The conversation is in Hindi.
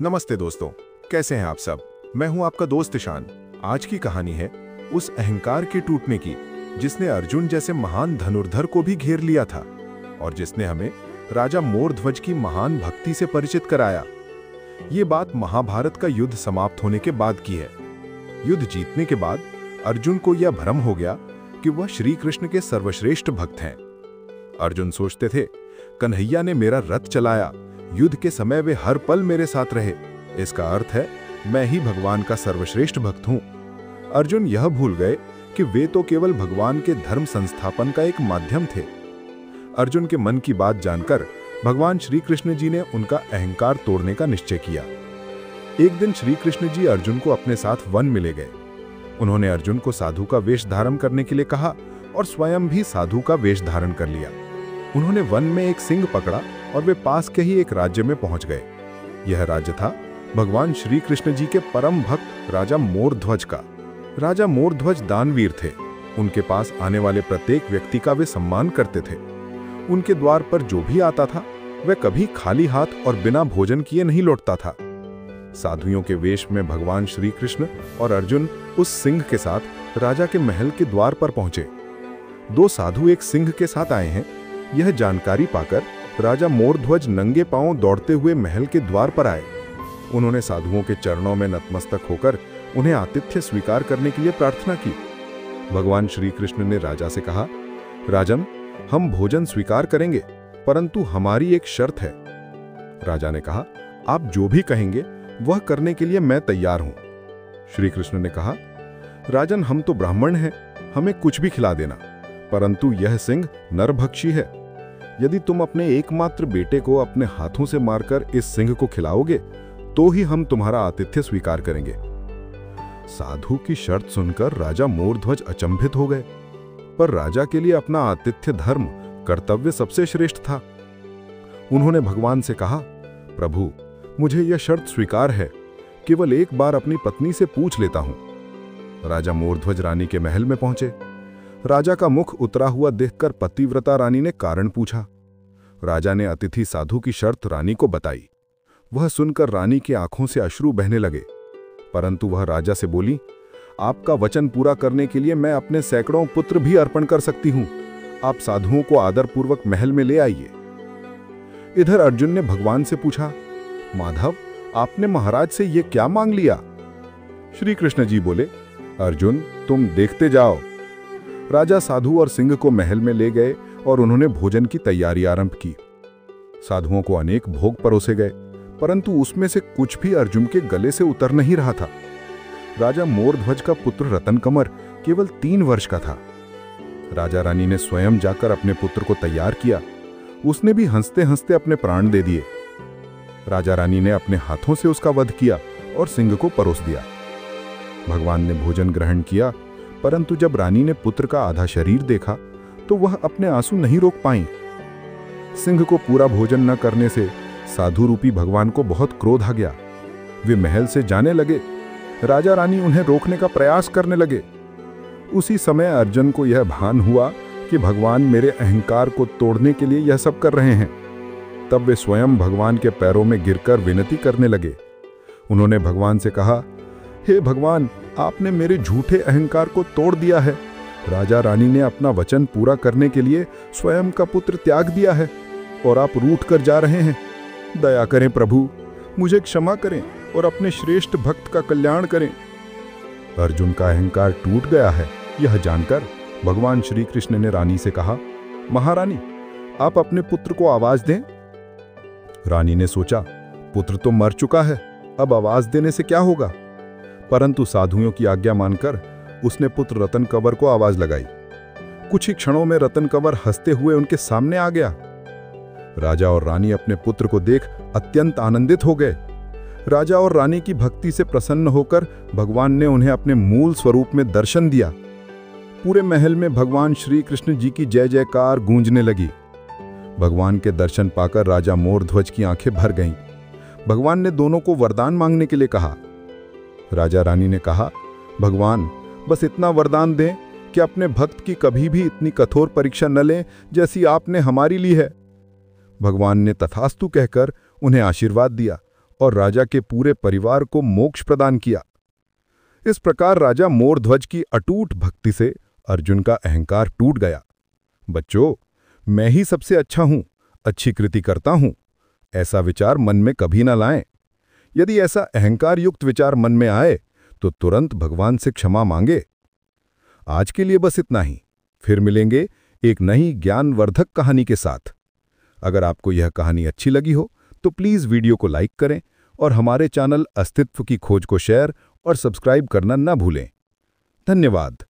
नमस्ते दोस्तों, कैसे हैं आप सब। मैं हूं आपका दोस्त ईशान। आज की कहानी है उस अहंकार के टूटने की जिसने अर्जुन जैसे महान धनुर्धर को भी घेर लिया था और जिसने हमें राजा मोरध्वज की महान भक्ति से परिचित कराया। ये बात महाभारत का युद्ध समाप्त होने के बाद की है। युद्ध जीतने के बाद अर्जुन को यह भ्रम हो गया कि वह श्री कृष्ण के सर्वश्रेष्ठ भक्त हैं। अर्जुन सोचते थे, कन्हैया ने मेरा रथ चलाया, युद्ध के समय वे हर पल मेरे साथ रहे, इसका अर्थ है मैं ही भगवान का सर्वश्रेष्ठ भक्त हूं। अर्जुन यह भूल गए कि वे तो केवल भगवान के धर्म संस्थापन का एक माध्यम थे। अर्जुन के मन की बात जानकर भगवान श्री कृष्ण जी ने उनका अहंकार तोड़ने का निश्चय किया। एक दिन श्री कृष्ण जी अर्जुन को अपने साथ वन में ले गए। उन्होंने अर्जुन को साधु का वेश धारण करने के लिए कहा और स्वयं भी साधु का वेश धारण कर लिया। उन्होंने वन में एक सिंह पकड़ा और वे पास के ही एक राज्य में पहुंच गए। यह राज्य था भगवान श्री कृष्ण जी के परम भक्त राजा मोरध्वज का। राजा मोरध्वज दानवीर थे। उनके पास आने वाले प्रत्येक व्यक्ति का वे सम्मान करते थे। उनके द्वार पर जो भी आता था वह कभी खाली हाथ और बिना भोजन किए नहीं लौटता था। साधुओं के वेश में भगवान श्री कृष्ण और अर्जुन उस सिंह के साथ राजा के महल के द्वार पर पहुंचे। दो साधु एक सिंह के साथ आए हैं, यह जानकारी पाकर राजा मोरध्वज नंगे पांव दौड़ते हुए महल के द्वार पर आए। उन्होंने साधुओं के चरणों में नतमस्तक होकर उन्हें आतिथ्य स्वीकार करने के लिए प्रार्थना की। भगवान श्री कृष्ण ने राजा से कहा, राजन, हम भोजन स्वीकार करेंगे, परंतु हमारी एक शर्त है। राजा ने कहा, आप जो भी कहेंगे वह करने के लिए मैं तैयार हूं। श्री कृष्ण ने कहा, राजन, हम तो ब्राह्मण हैं, हमें कुछ भी खिला देना, परंतु यह सिंह नरभक्षी है। यदि तुम अपने एकमात्र बेटे को अपने हाथों से मारकर इस सिंह को खिलाओगे तो ही हम तुम्हारा आतिथ्य स्वीकार करेंगे। साधु की शर्त सुनकर राजा मोरध्वज अचंभित हो गए, पर राजा के लिए अपना आतिथ्य धर्म कर्तव्य सबसे श्रेष्ठ था। उन्होंने भगवान से कहा, प्रभु, मुझे यह शर्त स्वीकार है, केवल एक बार अपनी पत्नी से पूछ लेता हूं। राजा मोरध्वज रानी के महल में पहुंचे। राजा का मुख उतरा हुआ देखकर पतिव्रता रानी ने कारण पूछा। राजा ने अतिथि साधु की शर्त रानी को बताई। वह सुनकर रानी की आंखों से अश्रु बहने लगे, परंतु वह राजा से बोली, आपका वचन पूरा करने के लिए मैं अपने सैकड़ों पुत्र भी अर्पण कर सकती हूं। आप साधुओं को आदरपूर्वक महल में ले आइए। इधर अर्जुन ने भगवान से पूछा, माधव, आपने महाराज से यह क्या मांग लिया? श्री कृष्ण जी बोले, अर्जुन, तुम देखते जाओ। राजा साधु और सिंह को महल में ले गए और उन्होंने भोजन की तैयारी आरंभ की। साधुओं को अनेक भोग परोसे गए, परंतु उसमें से कुछ भी अर्जुन के गले से उतर नहीं रहा था। राजा मोरध्वज का पुत्र रतनकमर केवल 3 वर्ष का था। राजा रानी ने स्वयं जाकर अपने पुत्र को तैयार किया। उसने भी हंसते हंसते अपने प्राण दे दिए। राजा रानी ने अपने हाथों से उसका वध किया और सिंह को परोस दिया। भगवान ने भोजन ग्रहण किया, परंतु जब रानी ने पुत्र का आधा शरीर देखा तो वह अपने आंसू नहीं रोक पाई। सिंह को पूरा भोजन न करने से साधु रूपी भगवान को बहुत क्रोध आ गया। वे महल से जाने लगे। राजा रानी उन्हें रोकने का प्रयास करने लगे। उसी समय अर्जुन को यह भान हुआ कि भगवान मेरे अहंकार को तोड़ने के लिए यह सब कर रहे हैं। तब वे स्वयं भगवान के पैरों में गिरकर विनती करने लगे। उन्होंने भगवान से कहा, हे भगवान, आपने मेरे झूठे अहंकार को तोड़ दिया है। राजा रानी ने अपना वचन पूरा करने के लिए स्वयं का पुत्र त्याग दिया है और आप रूठ कर जा रहे हैं। दया करें प्रभु, मुझे क्षमा करें और अपने श्रेष्ठ भक्त का कल्याण करें। अर्जुन का अहंकार टूट गया है, यह जानकर भगवान श्री कृष्ण ने रानी से कहा, महारानी, आप अपने पुत्र को आवाज दें। रानी ने सोचा, पुत्र तो मर चुका है, अब आवाज देने से क्या होगा? परंतु साधुओं की आज्ञा मानकर उसने पुत्र रतनकवर को आवाज लगाई। कुछ ही क्षणों में रतनकवर हंसते हुए उनके सामने आ गया। राजा और रानी अपने पुत्र को देख अत्यंत आनंदित हो गए। राजा और रानी की भक्ति से प्रसन्न होकर भगवान ने उन्हें अपने मूल स्वरूप में दर्शन दिया। पूरे महल में भगवान श्री कृष्ण जी की जय जयकार गूंजने लगी। भगवान के दर्शन पाकर राजा मोरध्वज की आंखें भर गईं। भगवान ने दोनों को वरदान मांगने के लिए कहा। राजा रानी ने कहा, भगवान, बस इतना वरदान दें कि अपने भक्त की कभी भी इतनी कठोर परीक्षा न लें जैसी आपने हमारी ली है। भगवान ने तथास्तु कहकर उन्हें आशीर्वाद दिया और राजा के पूरे परिवार को मोक्ष प्रदान किया। इस प्रकार राजा मोरध्वज की अटूट भक्ति से अर्जुन का अहंकार टूट गया। बच्चों, मैं ही सबसे अच्छा हूं, अच्छी कृति करता हूं, ऐसा विचार मन में कभी ना लाएं। यदि ऐसा अहंकार युक्त विचार मन में आए तो तुरंत भगवान से क्षमा मांगे। आज के लिए बस इतना ही। फिर मिलेंगे एक नई ज्ञानवर्धक कहानी के साथ। अगर आपको यह कहानी अच्छी लगी हो तो प्लीज़ वीडियो को लाइक करें और हमारे चैनल अस्तित्व की खोज को शेयर और सब्सक्राइब करना न भूलें। धन्यवाद।